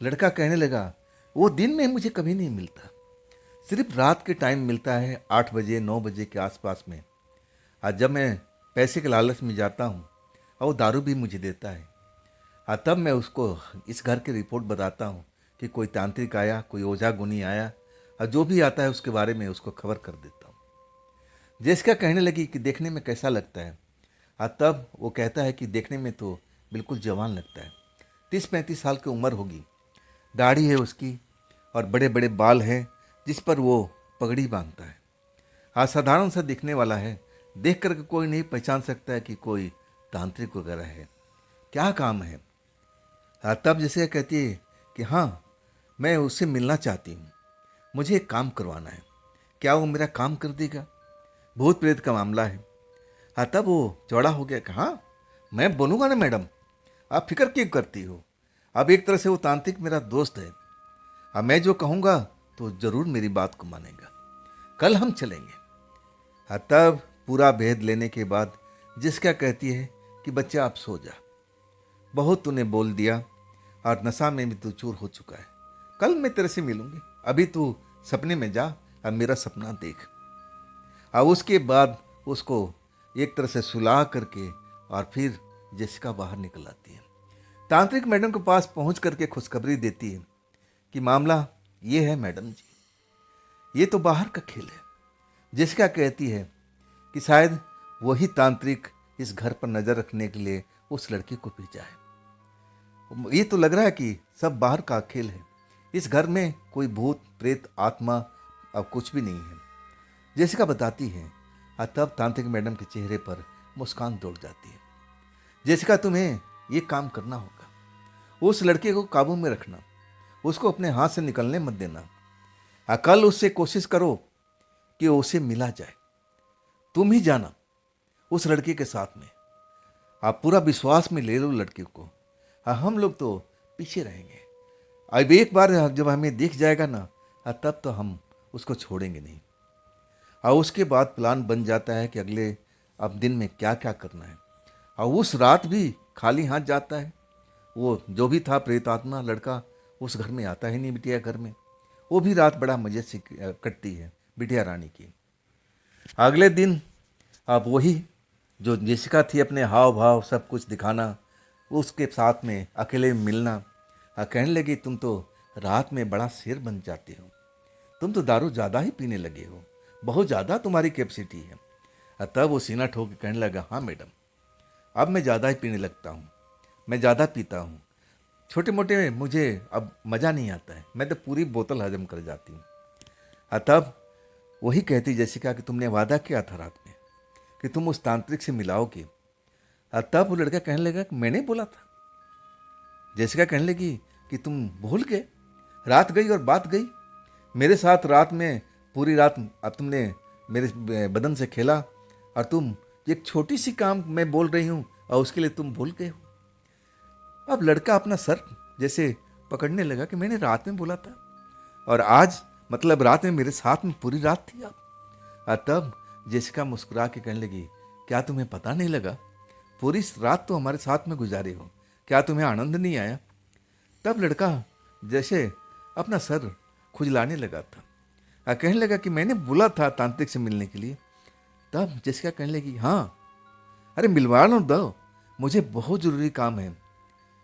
लड़का कहने लगा, वो दिन में मुझे कभी नहीं मिलता, सिर्फ रात के टाइम मिलता है, 8 बजे 9 बजे के आसपास में। आज जब मैं पैसे के लालच में जाता हूँ और वो दारू भी मुझे देता है, तब मैं उसको इस घर की रिपोर्ट बताता हूँ कि कोई तांत्रिक आया, कोई ओझा गुनी आया, और जो भी आता है उसके बारे में उसको खबर कर देता हूँ। जेसिका कहने लगी कि देखने में कैसा लगता है? तब वो कहता है कि देखने में तो बिल्कुल जवान लगता है, 30-35 साल की उम्र होगी, दाढ़ी है उसकी और बड़े बड़े बाल हैं जिस पर वो पगड़ी बांधता है। साधारण सा दिखने वाला है, देख कर कोई नहीं पहचान सकता है कि कोई तांत्रिक वगैरह है। क्या काम है? तब जैसे कहती है कि हाँ मैं उससे मिलना चाहती हूँ, मुझे एक काम करवाना है, क्या वो मेरा काम कर देगा? भूत प्रेत का मामला है। तब वो चौड़ा हो गया कि हाँ मैं बोलूँगा ना मैडम, आप फिक्र क्यों करती हो? अब एक तरह से वो तांत्रिक मेरा दोस्त है, अब मैं जो कहूँगा तो ज़रूर मेरी बात को मानेगा, कल हम चलेंगे। तब पूरा भेद लेने के बाद जिसका कहती है कि बच्चा आप सो जा, बहुत तूने बोल दिया और नशा में भी तू चूर हो चुका है, कल मैं तेरे से मिलूंगी, अभी तू सपने में जा, अब मेरा सपना देख। और उसके बाद उसको एक तरह से सुला करके और फिर जेसिका बाहर निकल आती है। तांत्रिक मैडम के पास पहुंच करके खुशखबरी देती है कि मामला ये है मैडम जी, ये तो बाहर का खेल है। जेसिका कहती है कि शायद वही तांत्रिक इस घर पर नज़र रखने के लिए उस लड़की को भेजा है। ये तो लग रहा है कि सब बाहर का खेल है, इस घर में कोई भूत प्रेत आत्मा अब कुछ भी नहीं है। जेसिका बताती है, तब तांत्रिक मैडम के चेहरे पर मुस्कान दौड़ जाती है। जेसिका तुम्हें ये काम करना होगा, उस लड़के को काबू में रखना, उसको अपने हाथ से निकलने मत देना। कल उससे कोशिश करो कि उसे मिला जाए, तुम ही जाना उस लड़के के साथ में, आप पूरा विश्वास में ले लो लड़के को, हम लोग तो पीछे रहेंगे। अब एक बार जब हमें दिख जाएगा ना, तब तो हम उसको छोड़ेंगे नहीं। और उसके बाद प्लान बन जाता है कि अगले अब दिन में क्या क्या करना है। और उस रात भी खाली हाथ जाता है, वो जो भी था प्रेतात्मा लड़का उस घर में आता ही नहीं बिटिया घर में। वो भी रात बड़ा मजे से कटती है बिटिया रानी की। अगले दिन अब वही जो जेसिका थी, अपने हाव भाव सब कुछ दिखाना, उसके साथ में अकेले मिलना। कहने लगी तुम तो रात में बड़ा शेर बन जाते हो, तुम तो दारू ज़्यादा ही पीने लगे हो, बहुत ज़्यादा तुम्हारी कैपेसिटी है। तब वो सीना ठोक के कहने लगा, हाँ मैडम अब मैं ज़्यादा ही पीने लगता हूँ, मैं ज़्यादा पीता हूँ, छोटे मोटे मुझे अब मज़ा नहीं आता है, मैं तो पूरी बोतल हजम कर जाती हूँ। तब वही कहती जेसिका कि तुमने वादा किया था रात में कि तुम उस तांत्रिक से मिलाओगे। तब वो लड़का कहने लगा कि मैंने बोला था। जेसिका कहने लगी कि तुम भूल गए, रात गई और बात गई, मेरे साथ रात में पूरी रात अब तुमने मेरे बदन से खेला, और तुम एक छोटी सी काम मैं बोल रही हूँ और उसके लिए तुम भूल गए हो। अब लड़का अपना सर जैसे पकड़ने लगा कि मैंने रात में बोला था, और आज मतलब रात में मेरे साथ में पूरी रात थी आप। तब जेसिका मुस्कुरा के कहने लगी, क्या तुम्हें पता नहीं लगा, पूरी रात तो हमारे साथ में गुजारे हो, क्या तुम्हें आनंद नहीं आया? तब लड़का जैसे अपना सर खुजलाने लगा था, कहने लगा कि मैंने बोला था तांत्रिक से मिलने के लिए। तब जेसिका कहने लगी, हाँ अरे मिलवा लो दो, मुझे बहुत ज़रूरी काम है,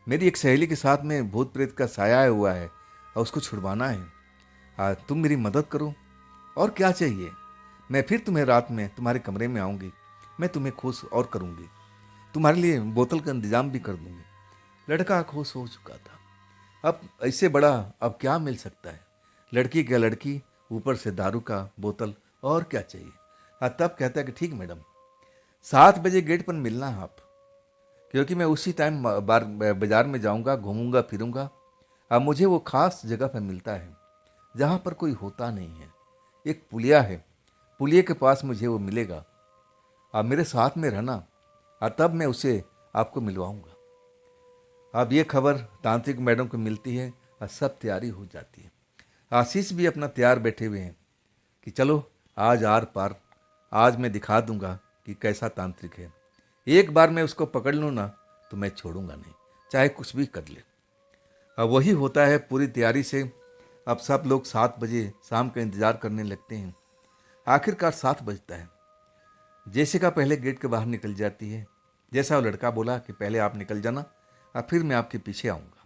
मेरी एक सहेली के साथ में भूत प्रेत का साया हुआ है और उसको छुड़वाना है, तुम मेरी मदद करो, और क्या चाहिए, मैं फिर तुम्हें रात में तुम्हारे कमरे में आऊँगी, मैं तुम्हें खुश और करूँगी, तुम्हारे लिए बोतल का इंतजाम भी कर दूँगी। लड़का खुश हो चुका था। अब इससे बड़ा अब क्या मिल सकता है? लड़की क्या लड़की, ऊपर से दारू का बोतल, और क्या चाहिए? तब कहता है कि ठीक मैडम, 7 बजे गेट पर मिलना है आप, क्योंकि मैं उसी टाइम बाजार में जाऊंगा, घूमूंगा फिरूंगा। अब मुझे वो खास जगह पर मिलता है जहाँ पर कोई होता नहीं है। एक पुलिया है, पुलिया के पास मुझे वो मिलेगा। आप मेरे साथ में रहना और तब मैं उसे आपको मिलवाऊंगा। अब ये खबर तांत्रिक मैडम को मिलती है और सब तैयारी हो जाती है। आशीष भी अपना तैयार बैठे हुए हैं कि चलो आज आर पार, आज मैं दिखा दूंगा कि कैसा तांत्रिक है। एक बार मैं उसको पकड़ लूँ ना तो मैं छोड़ूंगा नहीं, चाहे कुछ भी कर ले। अब वही होता है पूरी तैयारी से। अब सब लोग 7 बजे शाम का इंतजार करने लगते हैं। आखिरकार 7 बजता है। जेसिका पहले गेट के बाहर निकल जाती है। जैसा वो लड़का बोला कि पहले आप निकल जाना और फिर मैं आपके पीछे आऊँगा,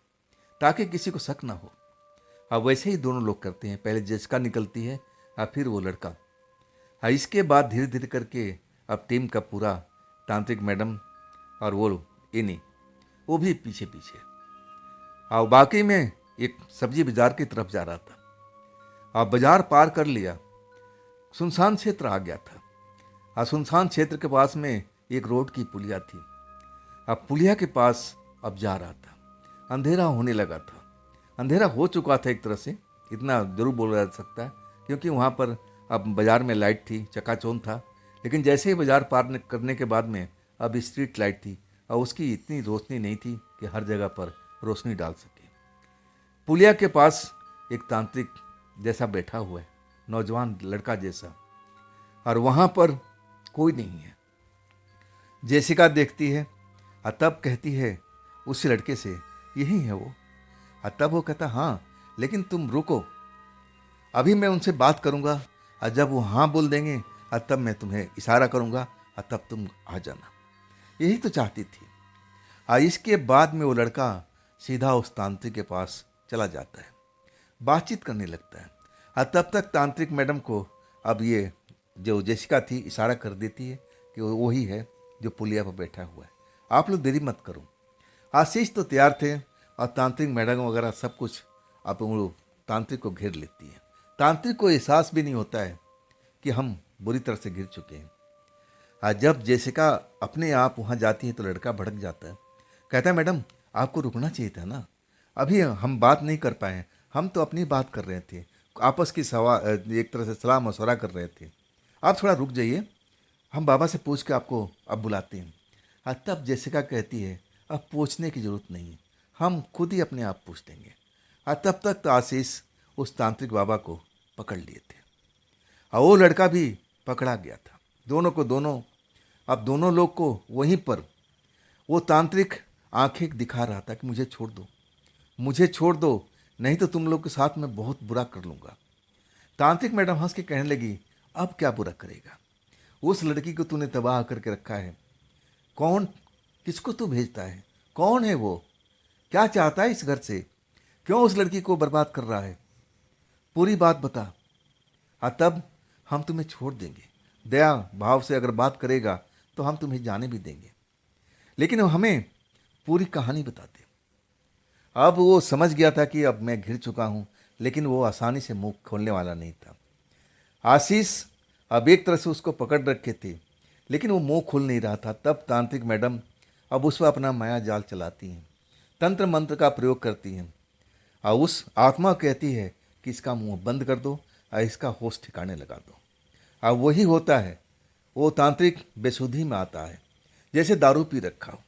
ताकि किसी को शक ना हो। अब वैसे ही दोनों लोग करते हैं, पहले जेसिका निकलती है और फिर वो लड़का। इसके बाद धीरे धीरे करके अब टीम का पूरा, तांत्रिक मैडम और वो इनी, वो भी पीछे पीछे। और बाकी में एक सब्जी बाजार की तरफ जा रहा था। अब बाजार पार कर लिया, सुनसान क्षेत्र आ गया था। और सुनसान क्षेत्र के पास में एक रोड की पुलिया थी। अब पुलिया के पास अब जा रहा था। अंधेरा होने लगा था, अंधेरा हो चुका था एक तरह से, इतना जरूर बोला जा सकता है, क्योंकि वहाँ पर अब बाजार में लाइट थी, चकाचौंध था। लेकिन जैसे ही बाजार पार करने के बाद में अब स्ट्रीट लाइट थी और उसकी इतनी रोशनी नहीं थी कि हर जगह पर रोशनी डाल सके। पुलिया के पास एक तांत्रिक जैसा बैठा हुआ है, नौजवान लड़का जैसा, और वहाँ पर कोई नहीं है। जेसिका देखती है और तब कहती है उस लड़के से, यही है वो। और तब वो कहता, हाँ लेकिन तुम रुको, अभी मैं उनसे बात करूँगा और जब वो हाँ बोल देंगे और तब मैं तुम्हें इशारा करूँगा और तब तुम आ जाना। यही तो चाहती थी। और इसके बाद में वो लड़का सीधा उस तांत्रिक के पास चला जाता है, बातचीत करने लगता है। और तब तक तांत्रिक मैडम को अब ये जो जेसिका थी इशारा कर देती है कि वो वही है जो पुलिया पर बैठा हुआ है, आप लोग देरी मत करो। आशीष तो तैयार थे और तांत्रिक मैडम वगैरह सब कुछ अब वो तांत्रिक को घेर लेती है। तांत्रिक को एहसास भी नहीं होता है कि हम बुरी तरह से गिर चुके हैं। और जब जेसिका अपने आप वहाँ जाती है तो लड़का भड़क जाता है, कहता है मैडम आपको रुकना चाहिए था ना, अभी हम बात नहीं कर पाए, हम तो अपनी बात कर रहे थे, आपस की एक तरह से सलाह मशवरा कर रहे थे, आप थोड़ा रुक जाइए, हम बाबा से पूछ के आपको अब बुलाते हैं। और तब जेसिका कहती है अब पूछने की ज़रूरत नहीं है, हम खुद ही अपने आप पूछ देंगे। और तब तक तो आशीष उस तांत्रिक बाबा को पकड़ लिए थे और वो लड़का भी पकड़ा गया था। दोनों को दोनों, अब दोनों लोग को वहीं पर वो तांत्रिक आंखें दिखा रहा था कि मुझे छोड़ दो, मुझे छोड़ दो, नहीं तो तुम लोग के साथ मैं बहुत बुरा कर लूँगा। तांत्रिक मैडम हंस के कहने लगी, अब क्या बुरा करेगा, उस लड़की को तूने तबाह करके रखा है, कौन, किसको तू भेजता है, कौन है वो, क्या चाहता है इस घर से, क्यों उस लड़की को बर्बाद कर रहा है, पूरी बात बता, तब हम तुम्हें छोड़ देंगे। दया भाव से अगर बात करेगा तो हम तुम्हें जाने भी देंगे, लेकिन हमें पूरी कहानी बता दे। अब वो समझ गया था कि अब मैं घिर चुका हूँ, लेकिन वो आसानी से मुंह खोलने वाला नहीं था। आशीष अब एक तरह से उसको पकड़ रखे थे, लेकिन वो मुंह खोल नहीं रहा था। तब तांत्रिक मैडम अब उस पर अपना माया जाल चलाती हैं, तंत्र मंत्र का प्रयोग करती हैं और उस आत्मा कहती है कि इसका मुंह बंद कर दो और इसका होश ठिकाने लगा दो। अब वही होता है, वो तांत्रिक बेसुधी में आता है जैसे दारू पी रखा हो।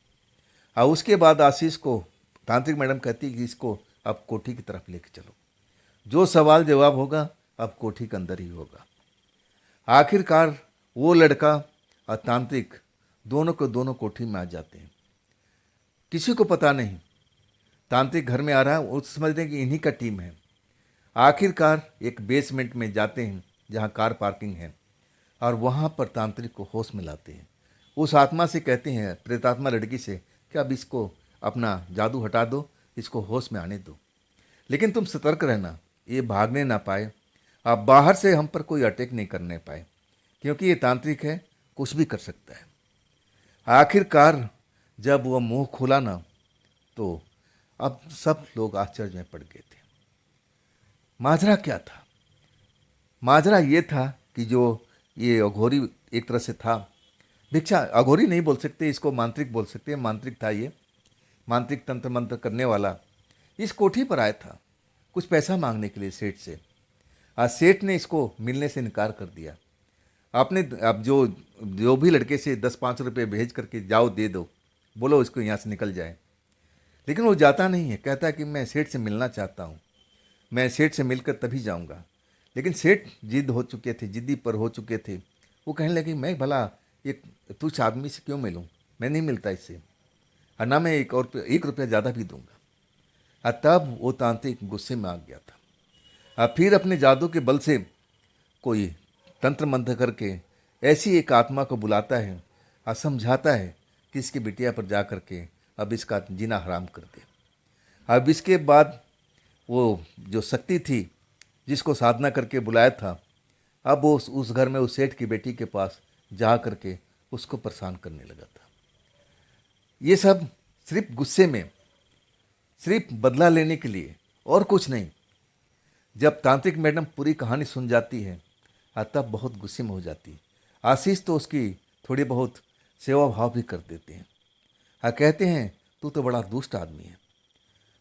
और उसके बाद आशीष को तांत्रिक मैडम कहती कि इसको अब कोठी की तरफ लेके चलो, जो सवाल जवाब होगा अब कोठी के अंदर ही होगा। आखिरकार वो लड़का और तांत्रिक दोनों को दोनों कोठी में आ जाते हैं। किसी को पता नहीं तांत्रिक घर में आ रहा है, वो समझते हैं कि इन्हीं का टीम है। आखिरकार एक बेसमेंट में जाते हैं जहाँ कार पार्किंग है और वहाँ पर तांत्रिक को होश में लाते हैं। उस आत्मा से कहते हैं, प्रेतात्मा लड़की से, कि अब इसको अपना जादू हटा दो, इसको होश में आने दो, लेकिन तुम सतर्क रहना, ये भागने ना पाए, अब बाहर से हम पर कोई अटैक नहीं करने पाए। क्योंकि ये तांत्रिक है, कुछ भी कर सकता है। आखिरकार जब वह मुंह खोला ना, तो अब सब लोग आश्चर्य में पड़ गए थे। माजरा क्या था? माजरा ये था कि जो ये अघोरी एक तरह से था, भिक्षा अघोरी नहीं बोल सकते, इसको मांत्रिक बोल सकते हैं। मांत्रिक था ये, मांत्रिक तंत्र मंत्र करने वाला। इस कोठी पर आया था कुछ पैसा मांगने के लिए सेठ से। आज सेठ ने इसको मिलने से इनकार कर दिया। आपने अब जो जो भी लड़के से 10-5 रुपये भेज करके जाओ दे दो, बोलो इसको यहाँ से निकल जाए। लेकिन वो जाता नहीं है, कहता है कि मैं सेठ से मिलना चाहता हूँ, मैं सेठ से मिलकर तभी जाऊँगा। लेकिन सेठ जिद हो चुके थे, जिद्दी पर हो चुके थे। वो कहने लगे मैं भला एक तुच्छ आदमी से क्यों मिलूँ, मैं नहीं मिलता इससे, और ना मैं 1 रुपया ज़्यादा भी दूंगा। और तब वो तांत्रिक गुस्से में आ गया था। और फिर अपने जादू के बल से कोई तंत्र मंत्र करके ऐसी एक आत्मा को बुलाता है और समझाता है कि इसकी बिटिया पर जा करके अब इसका जीना हराम कर दे। अब इसके बाद वो जो शक्ति थी जिसको साधना करके बुलाया था, अब वो उस घर में उस सेठ की बेटी के पास जा करके उसको परेशान करने लगा था। ये सब सिर्फ गुस्से में, सिर्फ बदला लेने के लिए, और कुछ नहीं। जब तांत्रिक मैडम पूरी कहानी सुन जाती है तब बहुत गुस्से में हो जाती है। आशीष तो उसकी थोड़ी बहुत सेवा भाव भी कर देते हैं। कहते हैं तू तो बड़ा दुष्ट आदमी है,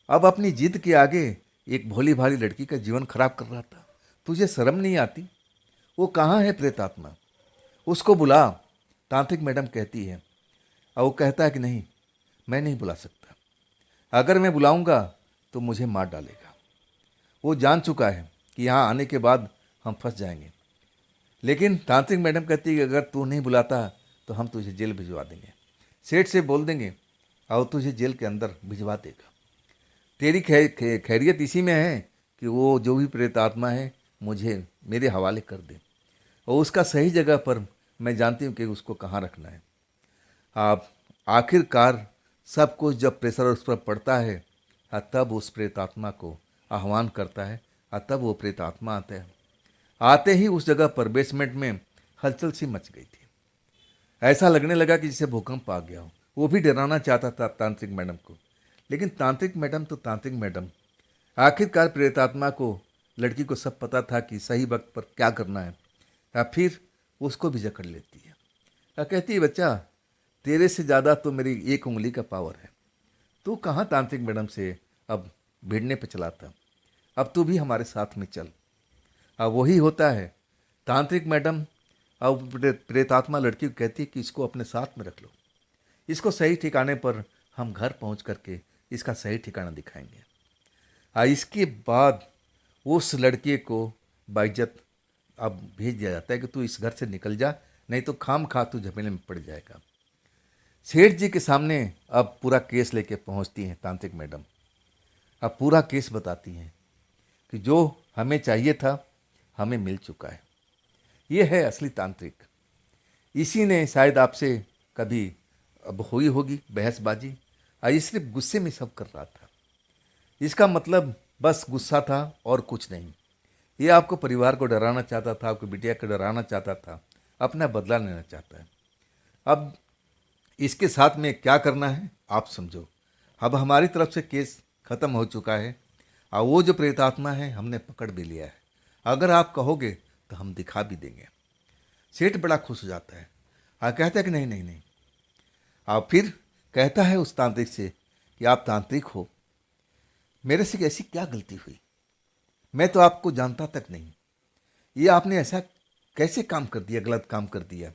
अब अपनी जिद के आगे एक भोली भाली लड़की का जीवन खराब कर रहा था, तुझे शर्म नहीं आती? वो कहाँ है प्रेतात्मा, उसको बुला। तांत्रिक मैडम कहती है, और वो कहता है कि नहीं, मैं नहीं बुला सकता, अगर मैं बुलाऊंगा तो मुझे मार डालेगा। वो जान चुका है कि यहाँ आने के बाद हम फंस जाएंगे। लेकिन तांत्रिक मैडम कहती है कि अगर तू नहीं बुलाता तो हम तुझे जेल भिजवा देंगे, सेठ से बोल देंगे और तुझे जेल के अंदर भिजवा देगा। तेरी खैरियत इसी में है कि वो जो भी प्रेत आत्मा है मुझे मेरे हवाले कर दे, और उसका सही जगह पर मैं जानती हूँ कि उसको कहाँ रखना है। आप आखिरकार सब कुछ जब प्रेशर उस पर पड़ता है तब उस प्रेत आत्मा को आह्वान करता है, तब वो प्रेत आत्मा आता है। आते ही उस जगह पर बेसमेंट में हलचल सी मच गई थी। ऐसा लगने लगा कि जैसे भूकंप आ गया हो। वो भी डराना चाहता था तांत्रिक मैडम को, लेकिन तांत्रिक मैडम तो तांत्रिक मैडम, आखिरकार प्रेतात्मा को, लड़की को सब पता था कि सही वक्त पर क्या करना है। या फिर उसको भी जकड़ लेती है। या कहती है बच्चा, तेरे से ज़्यादा तो मेरी एक उंगली का पावर है, तू कहाँ तांत्रिक मैडम से अब भिड़ने पे चला था, अब तू भी हमारे साथ में चल। अब वही होता है, तांत्रिक मैडम अब प्रेतात्मा लड़की को कहती है कि इसको अपने साथ में रख लो, इसको सही ठिकाने पर हम घर पहुंच करके इसका सही ठिकाना दिखाएंगे। इसके बाद उस लड़के को बाइज्जत अब भेज दिया जाता है कि तू इस घर से निकल जा, नहीं तो खाम खा तू झमेले में पड़ जाएगा। सेठ जी के सामने अब पूरा केस लेके पहुंचती हैं तांत्रिक मैडम। अब पूरा केस बताती हैं कि जो हमें चाहिए था हमें मिल चुका है। ये है असली तांत्रिक। इसी ने शायद आपसे कभी अब हुई होगी बहसबाजी, ये सिर्फ गुस्से में सब कर रहा था। इसका मतलब बस गुस्सा था और कुछ नहीं। ये आपको परिवार को डराना चाहता था, आपकी बिटिया को डराना चाहता था, अपना बदला लेना चाहता है। अब इसके साथ में क्या करना है आप समझो। अब हमारी तरफ से केस ख़त्म हो चुका है और वो जो प्रेतात्मा है हमने पकड़ भी लिया है। अगर आप कहोगे तो हम दिखा भी देंगे। सेठ बड़ा खुश हो जाता है और कहता है कि नहीं नहीं नहीं। आप फिर कहता है उस तांत्रिक से कि आप तांत्रिक हो, मेरे से ऐसी क्या गलती हुई, मैं तो आपको जानता तक नहीं, ये आपने ऐसा कैसे काम कर दिया, गलत काम कर दिया।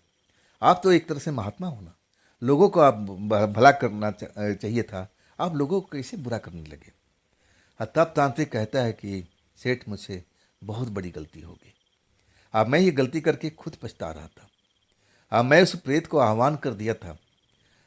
आप तो एक तरह से महात्मा हो ना, लोगों को आप भला करना चाहिए था, आप लोगों को कैसे बुरा करने लगे। तब तांत्रिक कहता है कि सेठ मुझसे बहुत बड़ी गलती हो गई, अब मैं ये गलती करके खुद पछता रहा था। अब मैं उस प्रेत को आह्वान कर दिया था,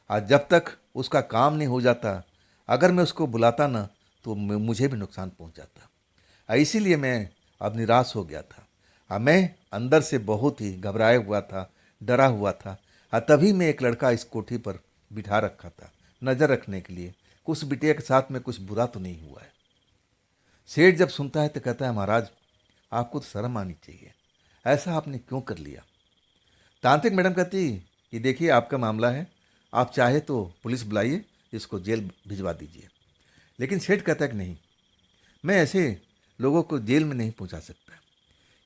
आज जब तक उसका काम नहीं हो जाता, अगर मैं उसको बुलाता ना तो मुझे भी नुकसान पहुंच जाता। इसीलिए मैं अब निराश हो गया था। अब मैं अंदर से बहुत ही घबराया हुआ था, डरा हुआ था। तभी मैं एक लड़का इस कोठी पर बिठा रखा था नज़र रखने के लिए, उस बिटिया के साथ में कुछ बुरा तो नहीं हुआ है। सेठ जब सुनता है तो कहता है, महाराज आपको तो शर्म आनी चाहिए, ऐसा आपने क्यों कर लिया। तांत्रिक मैडम कहती कि देखिए आपका मामला है, आप चाहे तो पुलिस बुलाइए, इसको जेल भिजवा दीजिए। लेकिन सेठ कहता है कि नहीं, मैं ऐसे लोगों को जेल में नहीं पहुंचा सकता।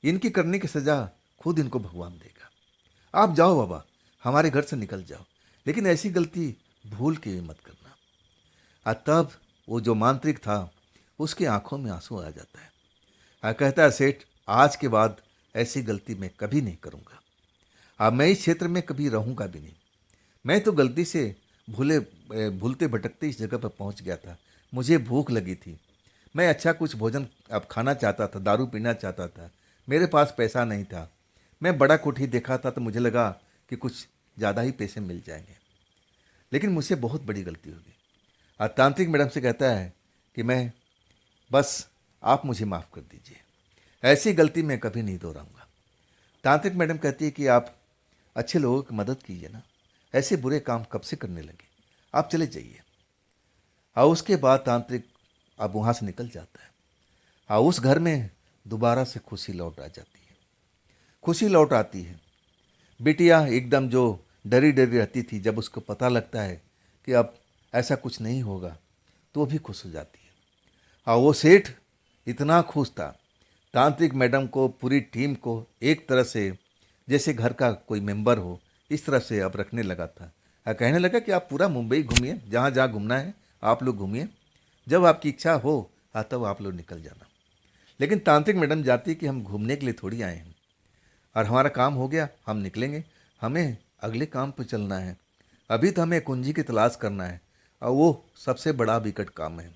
इनकी करने की सज़ा खुद इनको भगवान देगा। आप जाओ बाबा, हमारे घर से निकल जाओ, लेकिन ऐसी गलती भूल के भी मत करना। तब वो जो मांत्रिक था उसकी आंखों में आंसू आ जाता है। कहता है सेठ, आज के बाद ऐसी गलती मैं कभी नहीं करूँगा। अब मैं इस क्षेत्र में कभी रहूँगा भी नहीं। मैं तो गलती से भूलते भटकते इस जगह पर पहुँच गया था। मुझे भूख लगी थी, मैं अच्छा कुछ भोजन अब खाना चाहता था, दारू पीना चाहता था। मेरे पास पैसा नहीं था। मैं बड़ा कोठी देखा था तो मुझे लगा कि कुछ ज़्यादा ही पैसे मिल जाएंगे, लेकिन मुझसे बहुत बड़ी गलती हो गई। और तांत्रिक मैडम से कहता है कि मैं बस आप मुझे माफ़ कर दीजिए, ऐसी गलती मैं कभी नहीं दोहराऊंगा। तांत्रिक मैडम कहती है कि आप अच्छे लोगों की मदद कीजिए ना, ऐसे बुरे काम कब से करने लगे, आप चले जाइए। और उसके बाद तांत्रिक अब वहाँ से निकल जाता है। और उस घर में दोबारा से खुशी लौट आ जाती है। खुशी लौट आती है। बिटिया एकदम जो डरी डरी रहती थी, जब उसको पता लगता है कि अब ऐसा कुछ नहीं होगा, तो वो भी खुश हो जाती है। और वो सेठ इतना खुश था, तांत्रिक मैडम को, पूरी टीम को एक तरह से जैसे घर का कोई मेंबर हो, इस तरह से अब रखने लगा था। कहने लगा कि आप पूरा मुंबई घूमिए, जहाँ जहाँ घूमना है आप लोग घूमिए, जब आपकी इच्छा हो तब आप लोग निकल जाना। लेकिन तांत्रिक मैडम जाती कि हम घूमने के लिए थोड़ी आए हैं, और हमारा काम हो गया, हम निकलेंगे, हमें अगले काम पर चलना है। अभी तो हमें कुंजी की तलाश करना है, और वो सबसे बड़ा विकट काम है।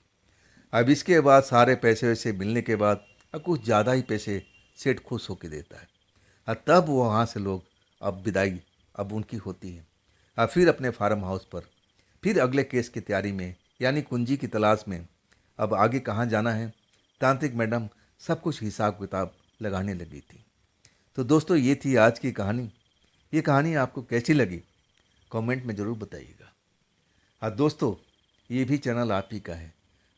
अब इसके बाद सारे पैसे वैसे मिलने के बाद अब कुछ ज़्यादा ही पैसे सेठ खुश होकर देता है। और तब वो वहाँ से लोग अब विदाई अब उनकी होती है। और फिर अपने फार्म हाउस पर फिर अगले केस की तैयारी में, यानी कुंजी की तलाश में अब आगे कहाँ जाना है, तांत्रिक मैडम सब कुछ हिसाब किताब लगाने लगी थी। तो दोस्तों, ये थी आज की कहानी। ये कहानी आपको कैसी लगी कमेंट में ज़रूर बताइएगा। और दोस्तों, ये भी चैनल आप ही का है,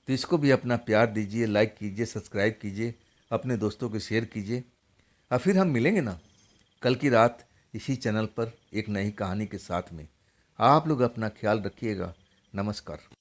तो इसको भी अपना प्यार दीजिए, लाइक कीजिए, सब्सक्राइब कीजिए, अपने दोस्तों को शेयर कीजिए। और फिर हम मिलेंगे ना कल की रात इसी चैनल पर एक नई कहानी के साथ में। आप लोग अपना ख्याल रखिएगा। नमस्कार।